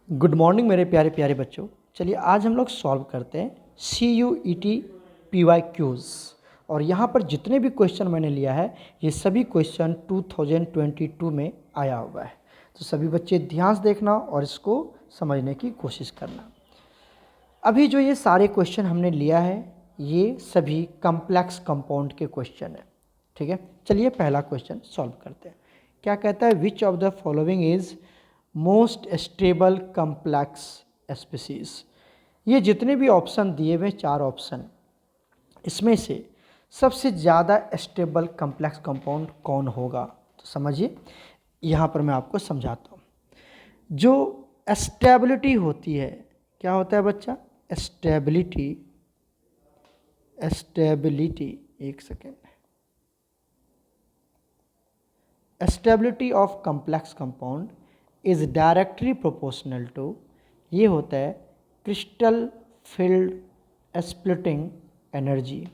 Good morning मेरे प्यारे प्यारे बच्चों। चलिए आज हम लोग सॉल्व करते हैं CUET PYQs। और यहाँ पर जितने भी क्वेश्चन मैंने लिया है ये सभी क्वेश्चन 2022 में आया हुआ है। तो सभी बच्चे ध्यान से देखना और इसको समझने की कोशिश करना। अभी जो ये सारे क्वेश्चन हमने लिया है ये सभी कम्प्लेक्स कंपाउंड के क्वेश्चन हैं, ठीक है। चलिए पहला क्वेश्चन सॉल्व करते हैं। क्या कहता है, which of the following is most stable complex species. ये जितने भी ऑप्शन दिए हुए 4 ऑप्शन, इसमें से सबसे ज़्यादा स्टेबल कम्प्लेक्स कंपाउंड कौन होगा। तो समझिए, यहाँ पर मैं आपको समझाता हूँ। जो स्टेबिलिटी होती है, क्या होता है बच्चा, स्टेबिलिटी, एक second, stability of complex compound is directly proportional to, ये होता है क्रिस्टल फील्ड स्प्लिटिंग एनर्जी।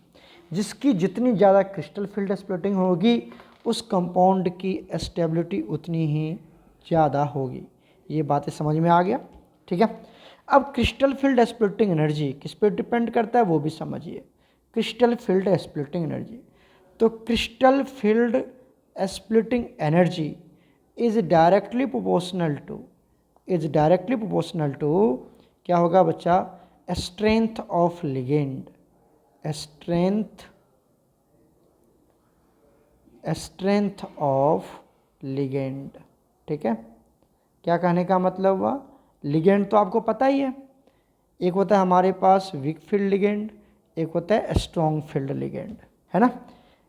जिसकी जितनी ज़्यादा क्रिस्टल फील्ड स्प्लिटिंग होगी उस कंपाउंड की स्टेबिलिटी उतनी ही ज़्यादा होगी। ये बातें समझ में आ गया, ठीक है। अब क्रिस्टल फील्ड स्प्लिटिंग एनर्जी किस पे डिपेंड करता है वो भी समझिए। क्रिस्टल फील्ड स्प्लिटिंग एनर्जी, तो crystal field splitting energy is directly proportional to क्या होगा बच्चा, strength of ligand, strength of ligand, ठीक है। क्या कहने का मतलब हुआ, लिगेंड तो आपको पता ही है, एक होता है हमारे पास वीक फील्ड लिगेंड, एक होता है स्ट्रॉन्ग फील्ड लिगेंड, है ना।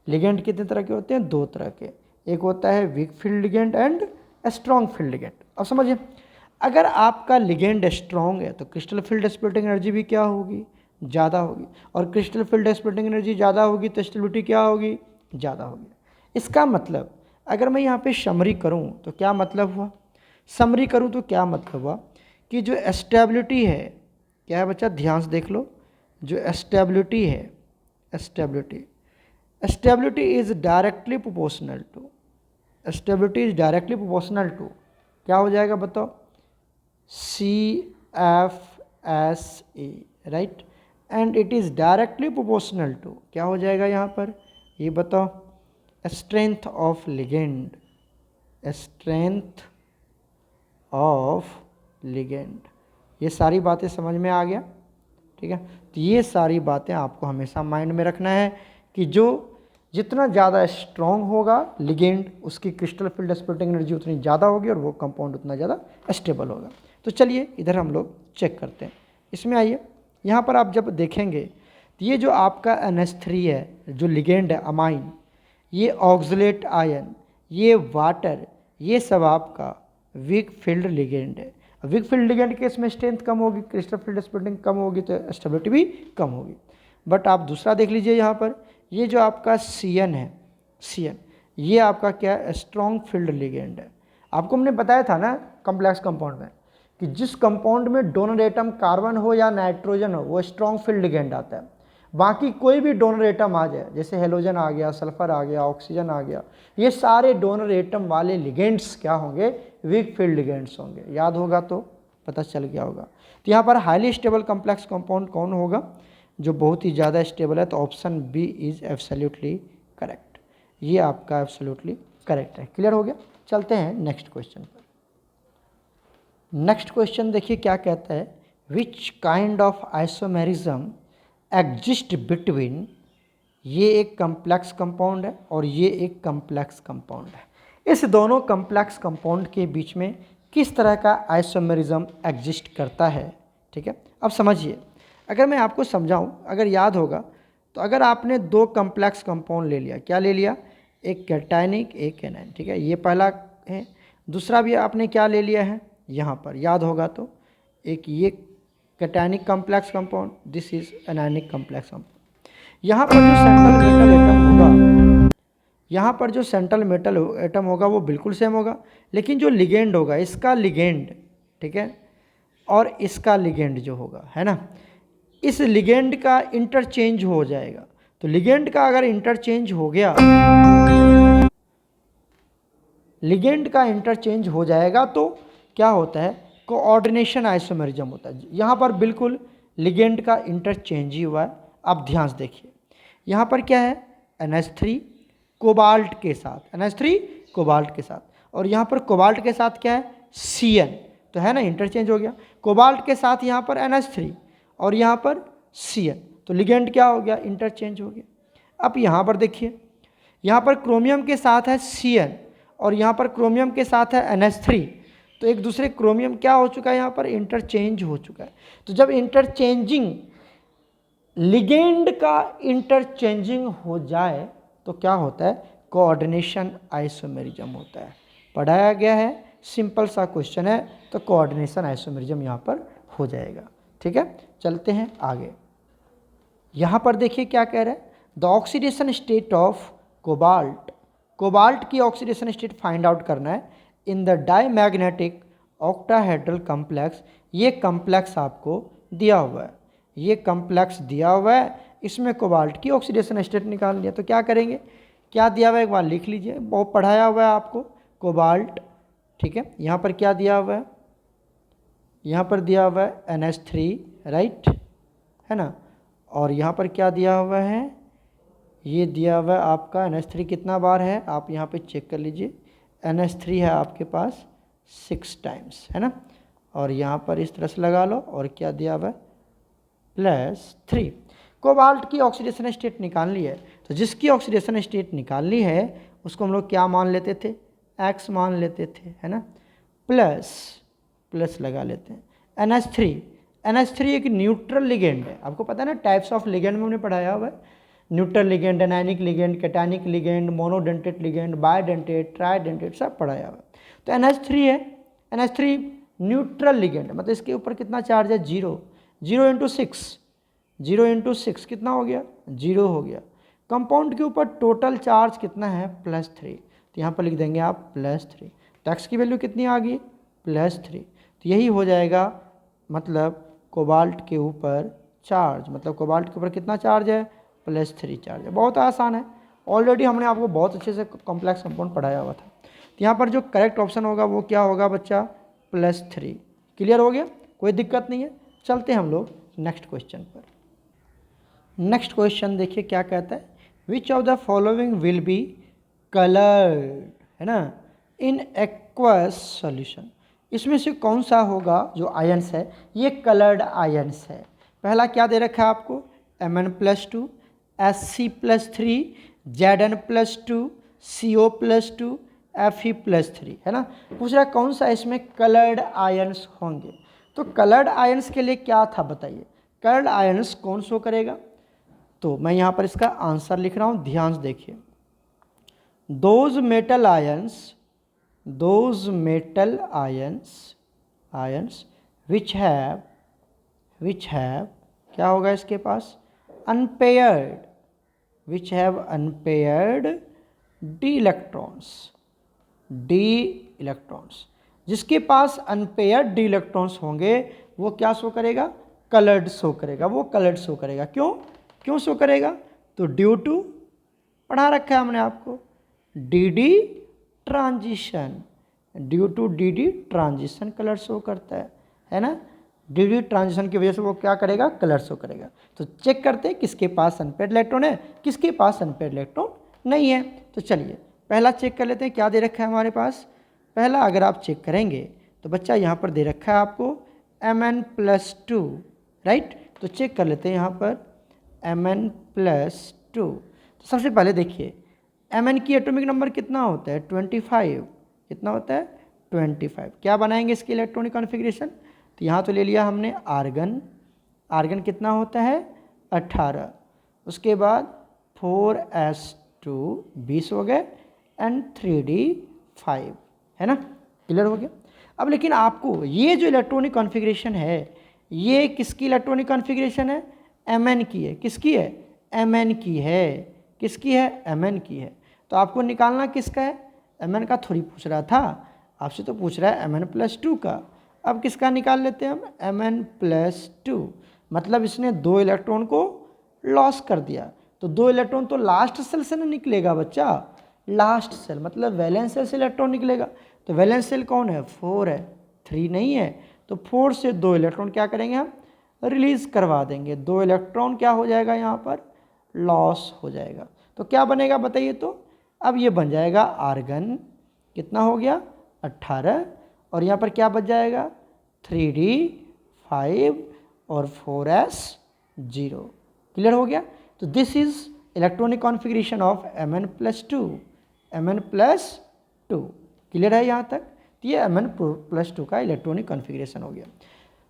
लिगेंड कितने तरह के होते हैं, 2 तरह के, एक होता है weak field ligand and strong field ligand. अब समझिए, अगर आपका लिगेंड स्ट्रॉन्ग है तो क्रिस्टल फील्ड स्प्लिटिंग एनर्जी भी क्या होगी, ज़्यादा होगी, और क्रिस्टल फील्ड स्प्लिटिंग एनर्जी ज़्यादा होगी तो स्टेबिलिटी क्या होगी, ज़्यादा होगी। इसका मतलब अगर मैं यहाँ पे समरी करूँ तो क्या मतलब हुआ, समरी करूँ तो क्या मतलब हुआ कि जो स्टेबिलिटी है, क्या है बच्चा, ध्यान से देख लो, जो स्टेबिलिटी है, stability is directly proportional to, stability is directly proportional to, क्या हो जाएगा बताओ, CFSE, right. And it is directly proportional to, क्या हो जाएगा यहाँ पर, ये बताओ, strength of ligand, strength of ligand. ये सारी बातें समझ में आ गया, ठीक है। तो ये सारी बातें आपको हमेशा माइंड में रखना है कि जो जितना ज़्यादा स्ट्रॉन्ग होगा लिगेंड, उसकी क्रिस्टल फील्ड स्प्लिटिंग एनर्जी उतनी ज़्यादा होगी और वो कंपाउंड उतना ज़्यादा स्टेबल होगा। तो चलिए इधर हम लोग चेक करते हैं। इसमें आइए, यहाँ पर आप जब देखेंगे तो ये जो आपका NH3 है, जो लिगेंड है अमाइन, ये ऑक्सलेट आयन, ये वाटर, ये सब आपका वीक फील्ड लिगेंड है। वीक फील्ड लिगेंड के इसमें स्ट्रेंथ कम होगी, क्रिस्टल फील्ड स्प्लिटिंग कम होगी तो स्टेबिलिटी भी कम होगी। बट आप दूसरा देख लीजिए, यहाँ पर ये जो आपका CN है, CN, ये आपका क्या है, स्ट्रॉन्ग फील्ड लिगेंड है। आपको हमने बताया था ना कम्प्लेक्स कंपाउंड में कि जिस कंपाउंड में डोनर एटम कार्बन हो या नाइट्रोजन हो वो स्ट्रॉन्ग फील्ड लिगेंड आता है। बाकी कोई भी डोनर एटम आ जाए, जैसे हेलोजन आ गया, सल्फर आ गया, ऑक्सीजन आ गया, ये सारे डोनर एटम वाले लिगेंड्स क्या होंगे, वीक फील्ड लिगेंड्स होंगे। याद होगा तो पता चल गया होगा। तो यहाँ पर हाईली स्टेबल कम्प्लेक्स कंपाउंड कौन होगा, जो बहुत ही ज़्यादा स्टेबल है, तो option B is absolutely correct. ये आपका एब्सोल्युटली करेक्ट है। क्लियर हो गया। चलते हैं नेक्स्ट क्वेश्चन पर। नेक्स्ट क्वेश्चन देखिए क्या कहता है, which kind of isomerism exist between, ये एक कम्प्लेक्स कंपाउंड है और ये एक कम्प्लेक्स कंपाउंड है। इस दोनों कम्प्लेक्स कंपाउंड के बीच में किस तरह का आइसोमेरिज्म एग्जिस्ट करता है, ठीक है। अब समझिए, अगर मैं आपको समझाऊं, अगर याद होगा तो अगर आपने 2 कम्प्लेक्स कंपाउंड ले लिया, क्या ले लिया, एक कैटायनिक एक एनायन, ठीक है, ये पहला है। दूसरा भी आपने क्या ले लिया है, यहाँ पर याद होगा तो एक ये cationic complex compound, this is anionic complex compound. यहाँ पर जो सेंट्रल मेटल एटम होगा, यहाँ पर जो सेंट्रल मेटल एटम होगा वो बिल्कुल सेम होगा, लेकिन जो लिगेंड होगा, इसका लिगेंड, ठीक है, और इसका लिगेंड जो होगा, है ना, इस लिगेंड का इंटरचेंज हो जाएगा। तो लिगेंड का अगर इंटरचेंज हो गया, लिगेंड का इंटरचेंज हो जाएगा तो क्या होता है कोऑर्डिनेशन आइसोमेरिज्म होता है। यहाँ पर बिल्कुल लिगेंड का इंटरचेंज ही हुआ है। आप ध्यान से देखिए, यहाँ पर क्या है, NH3 कोबाल्ट के साथ, NH3 कोबाल्ट के साथ, और यहाँ पर कोबाल्ट के साथ क्या है, Cn, तो है ना, इंटरचेंज हो गया। कोबाल्ट के साथ यहाँ पर NH3 और यहाँ पर Cn, तो लिगेंड क्या हो गया, इंटरचेंज हो गया। अब यहाँ पर देखिए, यहाँ पर क्रोमियम के साथ है Cn और यहाँ पर क्रोमियम के साथ है NH3, तो एक दूसरे क्रोमियम क्या हो चुका है, यहाँ पर इंटरचेंज हो चुका है। तो जब इंटरचेंजिंग लिगेंड का इंटरचेंजिंग हो जाए तो क्या होता है, कोऑर्डिनेशन आइसोमेरिज्म होता है। पढ़ाया गया है, सिंपल सा क्वेश्चन है, तो कोऑर्डिनेशन आइसोमेरिज्म यहाँ पर हो जाएगा। ठीक है, चलते हैं आगे। यहाँ पर देखिए क्या कह रहा है, the oxidation state of cobalt, cobalt की ऑक्सीडेशन स्टेट फाइंड आउट करना है in the diamagnetic octahedral complex. ये कॉम्प्लेक्स आपको दिया हुआ है, ये कॉम्प्लेक्स दिया हुआ है, इसमें कोबाल्ट की ऑक्सीडेशन स्टेट निकाल लिया। तो क्या करेंगे, क्या दिया हुआ है एक बार लिख लीजिए, बहुत पढ़ाया हुआ है आपको, कोबाल्ट। ठीक है, यहाँ पर क्या दिया हुआ है, यहाँ पर दिया हुआ है NH3, राइट, है ना, और यहाँ पर क्या दिया हुआ है, ये दिया हुआ है आपका NH3 कितना बार है, आप यहाँ पे चेक कर लीजिए, NH3 है आपके पास 6 टाइम्स, है ना, और यहाँ पर इस तरह से लगा लो, और क्या दिया हुआ है +3। कोबाल्ट की ऑक्सीडेशन स्टेट निकालनी है, तो जिसकी ऑक्सीडेशन स्टेट निकालनी है उसको हम लोग क्या मान लेते थे, X मान लेते थे, है ना, प्लस लगा लेते हैं। NH3 एक न्यूट्रल लिगेंड है, आपको पता है ना, टाइप्स ऑफ लिगेंड में हमने पढ़ाया हुआ है, neutral ligand, anionic ligand, cationic ligand, monodentate ligand, bidentate, tridentate, सब पढ़ाया हुआ है। तो NH3 है, NH3 न्यूट्रल लिगेंड, मतलब इसके ऊपर कितना चार्ज है, 0 × 6 कितना हो गया, 0 हो गया। कंपाउंड के ऊपर टोटल चार्ज कितना है, +3, तो यहाँ पर लिख देंगे आप +3, तो x की वैल्यू कितनी आ गई, +3, तो यही हो जाएगा, मतलब कोबाल्ट के ऊपर चार्ज, मतलब कोबाल्ट के ऊपर कितना चार्ज है, +3 चार्ज है। बहुत आसान है, ऑलरेडी हमने आपको बहुत अच्छे से कॉम्प्लेक्स कंपाउंड पढ़ाया हुआ था। तो यहाँ पर जो करेक्ट ऑप्शन होगा वो क्या होगा बच्चा, +3। क्लियर हो गया, कोई दिक्कत नहीं है। चलते हैं हम लोग नेक्स्ट क्वेश्चन पर। नेक्स्ट क्वेश्चन देखिए क्या कहता है, which of the following will be coloured, है ना, इन एक्वस सॉल्यूशन, इसमें से कौन सा होगा जो आयंस है ये कलर्ड आयंस है। पहला क्या दे रखा है आपको, Mn+2, Sc+3, Zn+2, Co+2, Fe+3, है ना। पूछ रहा कौन सा इसमें कलर्ड आयंस होंगे। तो कलर्ड आयंस के लिए क्या था बताइए, कलर्ड आयंस कौन शो करेगा। तो मैं यहाँ पर इसका आंसर लिख रहा हूँ, ध्यान से देखिए। Those metal ions which have क्या होगा इसके पास, unpaired, which have unpaired D electrons, जिसके पास अनपेयर्ड डी इलेक्ट्रॉन्स होंगे वो क्या शो करेगा, कलर्ड शो करेगा, वो कलर्ड शो करेगा। क्यों शो करेगा, तो ड्यू टू, पढ़ा रखा है हमने आपको, D transition, due to D transition colour show करता है ना। डी ट्रांजिशन की वजह से वो क्या करेगा, कलर शो करेगा। तो चेक करते हैं किसके पास अनपेयर्ड इलेक्ट्रॉन है, किसके पास अनपेयर्ड इलेक्ट्रॉन नहीं है। तो चलिए पहला चेक कर लेते हैं, क्या दे रखा है हमारे पास। पहला अगर आप चेक करेंगे तो बच्चा यहाँ पर दे रखा है आपको Mn+2, राइट। तो चेक कर लेते हैं यहाँ पर Mn+2। तो सबसे पहले देखिए Mn की एटॉमिक नंबर कितना होता है, 25, कितना होता है 25। क्या बनाएंगे इसकी इलेक्ट्रॉनिक कॉन्फ़िगरेशन, तो यहाँ तो ले लिया हमने आर्गन कितना होता है 18, उसके बाद 4s2 20 हो गए एंड 3d5, है ना, क्लियर हो गया। अब लेकिन आपको ये जो इलेक्ट्रॉनिक कॉन्फ़िगरेशन है ये किसकी इलेक्ट्रॉनिक कॉन्फ़िगरेशन है, Mn की है। किसकी है, Mn की है। किसकी है, Mn की है। तो आपको निकालना किसका है, Mn का थोड़ी पूछ रहा था, आपसे तो पूछ रहा है Mn+2 का। अब किसका निकाल लेते हैं हम, Mn+2, मतलब इसने 2 इलेक्ट्रॉन को लॉस कर दिया। तो 2 इलेक्ट्रॉन तो लास्ट सेल से ना निकलेगा बच्चा, लास्ट सेल मतलब वैलेंस सेल से इलेक्ट्रॉन निकलेगा। तो वैलेंस सेल कौन है, 4 है, 3 नहीं है। तो 4 से 2 इलेक्ट्रॉन क्या करेंगे हम, रिलीज करवा देंगे। 2 इलेक्ट्रॉन क्या हो जाएगा यहाँ पर, लॉस हो जाएगा। तो क्या बनेगा बताइए, तो अब ये बन जाएगा आर्गन, कितना हो गया 18, और यहाँ पर क्या बच जाएगा 3d 5 और 4s 0। क्लियर हो गया। तो this is electronic configuration of Mn+2, Mn+2। Clear है यहाँ तक। तो ये Mn+2 का इलेक्ट्रॉनिक कॉन्फ़िगरेशन हो गया।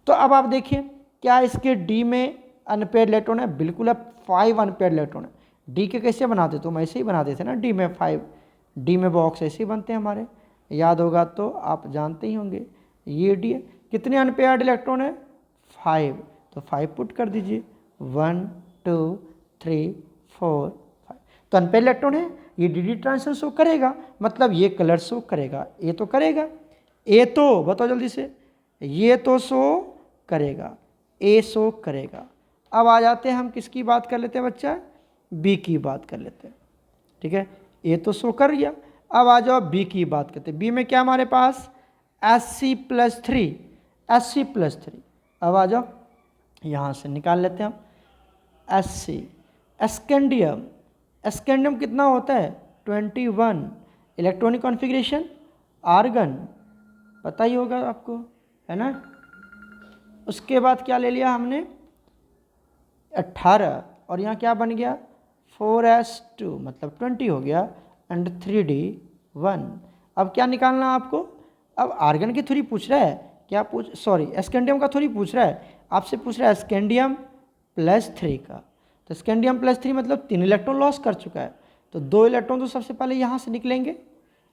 तो अब आप देखिए क्या इसके डी में अनपेयर्ड इलेक्ट्रॉन है, बिल्कुल अब 5 अनपेयर्ड इलेक्ट्रॉन है। डी के कैसे बनाते, तुम ऐसे ही बनाते थे ना, डी में 5, डी में बॉक्स ऐसे ही बनते हैं हमारे, याद होगा तो आप जानते ही होंगे। ये डी है, कितने अनपेयर्ड इलेक्ट्रॉन है 5, तो 5 पुट कर दीजिए, 1 2 3 4 5। तो अनपेयर्ड इलेक्ट्रॉन है, ये डी ट्रांजिशन शो करेगा, मतलब ये कलर शो करेगा, ये तो करेगा, ए तो बताओ जल्दी से, ये तो शो करेगा, ए शो करेगा। अब आ जाते हैं हम किसकी बात कर लेते हैं बच्चा, बी की बात कर लेते हैं। ठीक है, ए तो शो कर लिया, अब आ जाओ बी की बात करते हैं। बी में क्या हमारे पास Sc+3, Sc+3। अब आ जाओ यहाँ से निकाल लेते हैं हम Sc। एस्केंडियम, एस्केंडियम कितना होता है 21। इलेक्ट्रॉनिक कॉन्फ़िगरेशन आर्गन, पता ही होगा आपको, है ना। उसके बाद क्या ले लिया हमने 18, और यहाँ क्या बन गया 4s2 मतलब 20 हो गया, एंड 3d1। अब क्या निकालना है आपको, अब आर्गन की थोड़ी पूछ रहा है, क्या पूछ, सॉरी एस्केंडियम का थोड़ी पूछ रहा है, आपसे पूछ रहा है एस्केंडियम+3 का। तो एस्केंडियम+3 मतलब 3 इलेक्ट्रॉन लॉस कर चुका है, तो 2 इलेक्ट्रॉन तो सबसे पहले यहाँ से निकलेंगे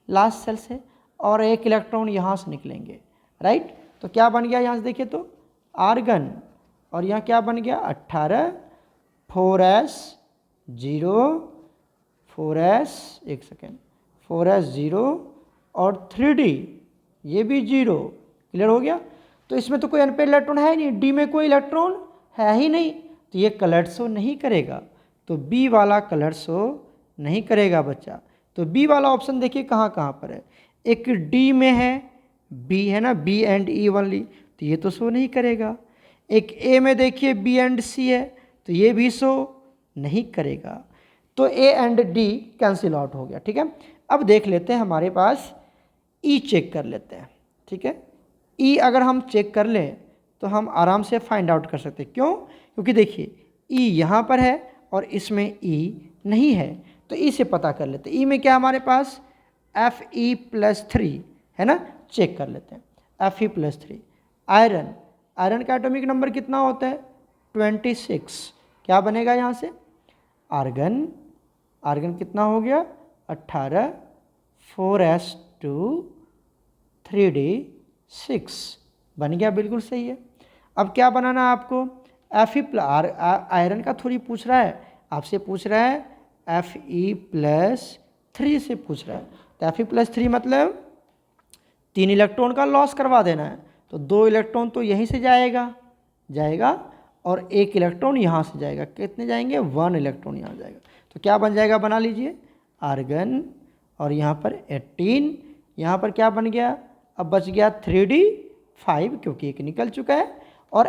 लास्ट सेल से, और 1 इलेक्ट्रॉन यहाँ से निकलेंगे, राइट। तो क्या बन गया यहाँ से देखिए तो आर्गन, और यहाँ क्या बन गया 18, 4s0, 4s, एक सेकेंड, 4s0 और 3d ये भी 0। क्लियर हो गया। तो इसमें तो कोई अनपेयर्ड इलेक्ट्रॉन है ही नहीं, डी में कोई इलेक्ट्रॉन है ही नहीं, तो ये कलर शो नहीं करेगा, तो बी वाला कलर शो नहीं करेगा बच्चा। तो बी वाला ऑप्शन देखिए कहाँ कहाँ पर है, एक डी में है, बी है ना, बी एंड ई ओनली, तो ये तो शो नहीं करेगा। एक ए में देखिए बी एंड सी है, तो ये भी शो नहीं करेगा। तो A and D cancel out हो गया। ठीक है, अब देख लेते हैं हमारे पास ई चेक कर लेते हैं। ठीक है, ई अगर हम चेक कर लें तो हम आराम से फाइंड आउट कर सकते हैं। क्यों, क्योंकि देखिए ई यहाँ पर है और इसमें ई नहीं है, तो ई से पता कर लेते हैं। ई में क्या हमारे पास Fe+3 है ना, चेक कर लेते हैं Fe+3। आयरन, आयरन का एटॉमिक नंबर कितना होता है 26। क्या बनेगा यहाँ से आर्गन, आर्गन कितना हो गया 18, 4s2 3d6 बन गया, बिल्कुल सही है। अब क्या बनाना है आपको, आयरन का थोड़ी पूछ रहा है, आपसे पूछ रहा है Fe+3 से पूछ रहा है। तो Fe+3 मतलब 3 इलेक्ट्रॉन का लॉस करवा देना है, तो 2 इलेक्ट्रॉन तो यहीं से जाएगा और 1 इलेक्ट्रॉन यहाँ से जाएगा, कितने जाएंगे 1 इलेक्ट्रॉन यहाँ जाएगा। तो क्या बन जाएगा, बना लीजिए आर्गन, और यहाँ पर 18, यहाँ पर क्या बन गया, अब बच गया 3d5 क्योंकि एक निकल चुका है, और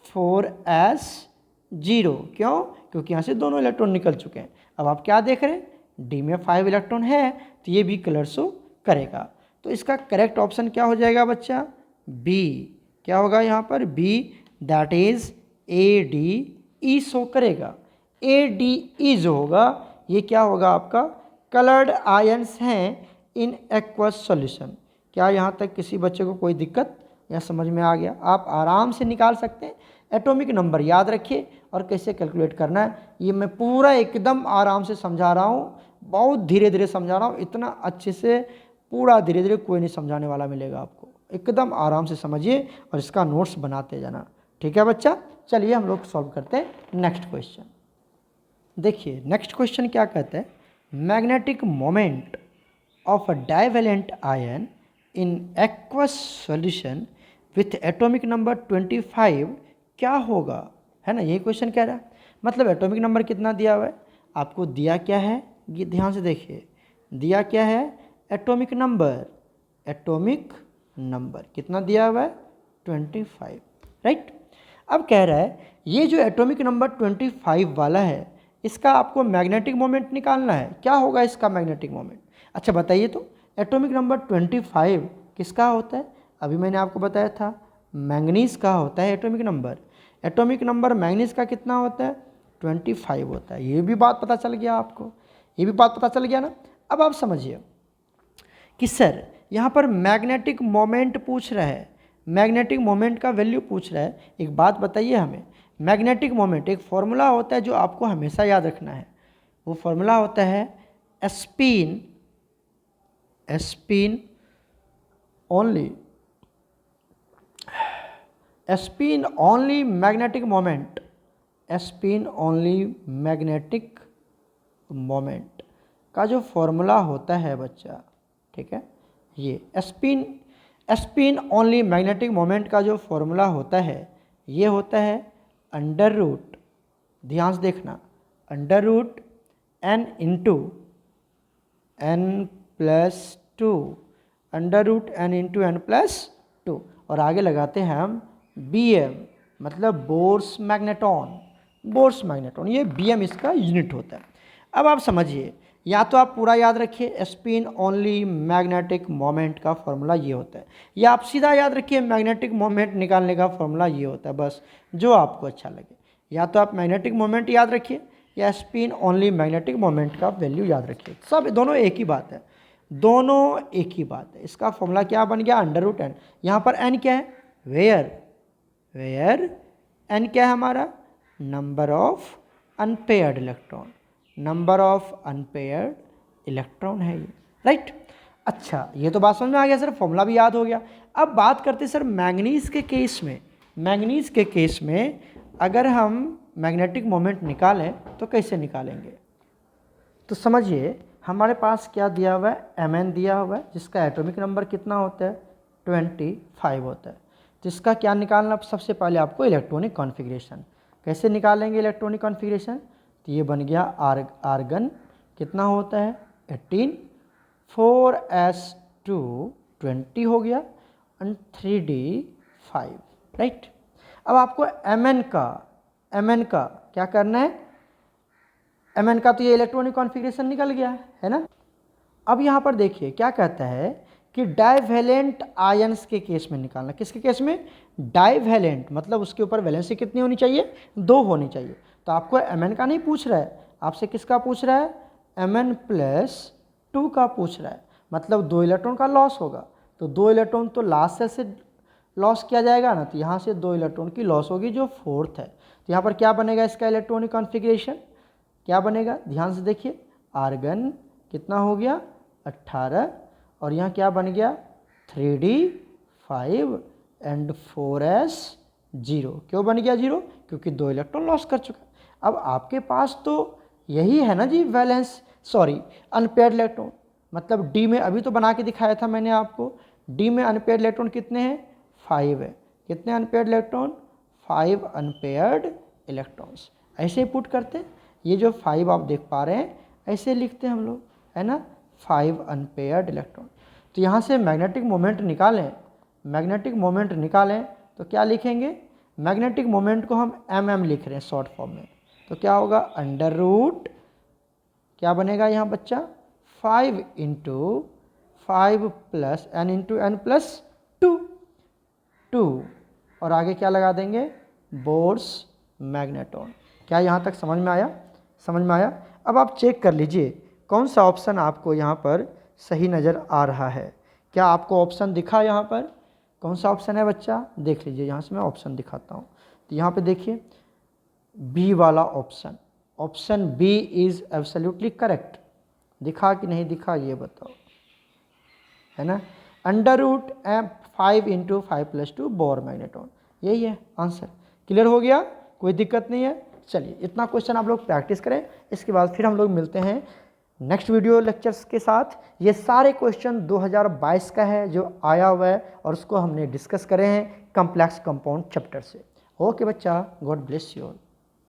4s0 क्यों, क्योंकि यहाँ से दोनों इलेक्ट्रॉन निकल चुके हैं। अब आप क्या देख रहे हैं, डी में 5 इलेक्ट्रॉन है, तो ये भी कलर शो करेगा। तो इसका करेक्ट ऑप्शन क्या हो जाएगा बच्चा, बी। क्या होगा यहाँ पर B, that is ADE show करेगा। ADE जो होगा ये क्या होगा आपका, कलर्ड आयंस हैं इन एक्वस सॉल्यूशन। क्या यहाँ तक किसी बच्चे को कोई दिक्कत या समझ में आ गया, आप आराम से निकाल सकते हैं। एटॉमिक नंबर याद रखिए और कैसे कैलकुलेट करना है, ये मैं पूरा एकदम आराम से समझा रहा हूँ, बहुत धीरे धीरे समझा रहा हूँ, इतना अच्छे से पूरा धीरे धीरे कोई नहीं समझाने वाला मिलेगा आपको, एकदम आराम से समझिए और इसका नोट्स बनाते जाना। ठीक है बच्चा, चलिए हम लोग सॉल्व करते हैं नेक्स्ट क्वेश्चन। देखिए नेक्स्ट क्वेश्चन क्या कहता है, magnetic moment of a divalent ion in aqueous solution with atomic number 25 क्या होगा, है ना, यही क्वेश्चन कह रहा है। मतलब एटॉमिक नंबर कितना दिया हुआ है आपको, दिया क्या है, ये ध्यान से देखिए, दिया क्या है एटॉमिक नंबर, एटॉमिक नंबर कितना दिया हुआ है 25, राइट। अब कह रहा है ये जो एटॉमिक नंबर 25 वाला है इसका आपको मैग्नेटिक मोमेंट निकालना है। क्या होगा इसका मैग्नेटिक मोमेंट? अच्छा बताइए तो, एटॉमिक नंबर 25 किसका होता है? अभी मैंने आपको बताया था मैंगनीज का होता है atomic number. Atomic number manganese का कितना होता है? 25 होता है। ये भी बात पता चल गया आपको, ये भी बात पता चल गया ना। अब आप समझिए कि सर यहाँ पर मैग्नेटिक मोमेंट पूछ रहा है, मैग्नेटिक मोमेंट का वैल्यू पूछ रहा है। एक बात बताइए हमें, मैग्नेटिक मोमेंट एक फॉर्मूला होता है जो आपको हमेशा याद रखना है। वो फॉर्मूला होता है spin only magnetic moment, spin only magnetic moment का जो फॉर्मूला होता है बच्चा, ठीक है, ये स्पिन ओनली मैग्नेटिक मोमेंट का जो फॉर्मूला होता है ये होता है अंडर रूट, ध्यान से देखना, under root n into n+2, under root n into n+2, और आगे लगाते हैं हम bm, मतलब बोर्स मैग्नेटॉन, ये bm इसका यूनिट होता है। अब आप समझिए, या तो आप पूरा याद रखिए स्पिन ओनली मैग्नेटिक मोमेंट का फॉर्मूला ये होता है, या आप सीधा याद रखिए मैग्नेटिक मोमेंट निकालने का फॉर्मूला ये होता है, बस जो आपको अच्छा लगे। या तो आप मैग्नेटिक मोमेंट याद रखिए या स्पिन ओनली मैग्नेटिक मोमेंट का वैल्यू याद रखिए, सब दोनों एक ही बात है, दोनों एक ही बात है। इसका फॉर्मूला क्या बन गया? Under root n। यहाँ पर n क्या है? वेयर n क्या है हमारा? Number of unpaired electron, number of unpaired electron है ये, राइट। अच्छा ये तो बात समझ में आ गया सर, फॉर्मूला भी याद हो गया। अब बात करते हैं सर मैंगनीज के केस में, मैंगनीज के केस में अगर हम मैग्नेटिक मोमेंट निकालें तो कैसे निकालेंगे? तो समझिए हमारे पास क्या दिया हुआ है? Mn दिया हुआ है जिसका एटॉमिक नंबर कितना होता है? 25 होता है। तो इसका क्या निकालना? सबसे पहले आपको इलेक्ट्रॉनिक कॉन्फ़िगरेशन, कैसे निकालेंगे इलेक्ट्रॉनिक कॉन्फ़िगरेशन? तो ये बन गया आर्गन कितना होता है? 18, 4s2 20 हो गया, एंड 3d5, राइट। अब आपको Mn का क्या करना है? Mn का तो ये इलेक्ट्रॉनिक कॉन्फ़िगरेशन निकल गया है ना। अब यहाँ पर देखिए क्या कहता है कि डाइवैलेंट आयंस के केस में निकालना। किसके केस में? डाइवैलेंट, मतलब उसके ऊपर वैलेंसी कितनी होनी चाहिए? 2 होनी चाहिए। तो आपको Mn का नहीं पूछ रहा है, आपसे किसका पूछ रहा है? Mn+2 का पूछ रहा है, मतलब 2 इलेक्ट्रॉन का लॉस होगा। तो 2 इलेक्ट्रॉन तो लास्ट सेल से लॉस किया जाएगा ना, तो यहाँ से 2 इलेक्ट्रॉन की लॉस होगी जो 4th है। तो यहाँ पर क्या बनेगा इसका इलेक्ट्रॉनिक कॉन्फ़िगरेशन? क्या बनेगा? ध्यान से देखिए, आर्गन कितना हो गया? 18, और यहाँ क्या बन गया? 3d5 and 4s0। क्यों बन गया 0? क्योंकि 2 इलेक्ट्रॉन लॉस कर चुका। अब आपके पास तो यही है ना जी अनपेयर्ड इलेक्ट्रॉन, मतलब डी में अभी तो बना के दिखाया था मैंने आपको, डी में अनपेयर्ड इलेक्ट्रॉन कितने हैं? 5 है। कितने अनपेयर्ड इलेक्ट्रॉन? 5 unpaired electrons. ऐसे ही पुट करते, ये जो 5 आप देख पा रहे हैं ऐसे लिखते हैं हम लोग, है ना, 5 अनपेयर्ड इलेक्ट्रॉन। तो यहाँ से मैग्नेटिक मोमेंट निकालें, तो क्या लिखेंगे? मैग्नेटिक मोमेंट को हम mm लिख रहे हैं शॉर्ट फॉर्म में, तो क्या होगा? अंडर रूट क्या बनेगा यहाँ बच्चा? 5 × 5 + n × n+2, और आगे क्या लगा देंगे? Bourse magneton. क्या यहाँ तक समझ में आया? अब आप चेक कर लीजिए कौन सा ऑप्शन आपको यहाँ पर सही नज़र आ रहा है। क्या आपको ऑप्शन दिखा यहाँ पर? कौन सा ऑप्शन है बच्चा? देख लीजिए, यहाँ से मैं ऑप्शन दिखाता हूँ। तो यहाँ पे देखिए बी वाला option B is absolutely correct. दिखा कि नहीं दिखा ये बताओ, है ना। अंडर रूट 5 × 5+2 बोर मैग्नेटॉन, यही है आंसर। क्लियर हो गया? कोई दिक्कत नहीं है। चलिए इतना क्वेश्चन आप लोग प्रैक्टिस करें, इसके बाद फिर हम लोग मिलते हैं नेक्स्ट वीडियो लेक्चर्स के साथ। ये सारे क्वेश्चन 2022 का है जो आया हुआ है, और उसको हमने डिस्कस करे हैं कॉम्प्लेक्स कंपाउंड चैप्टर से। ओके बच्चा, गॉड ब्लेस यू ऑल।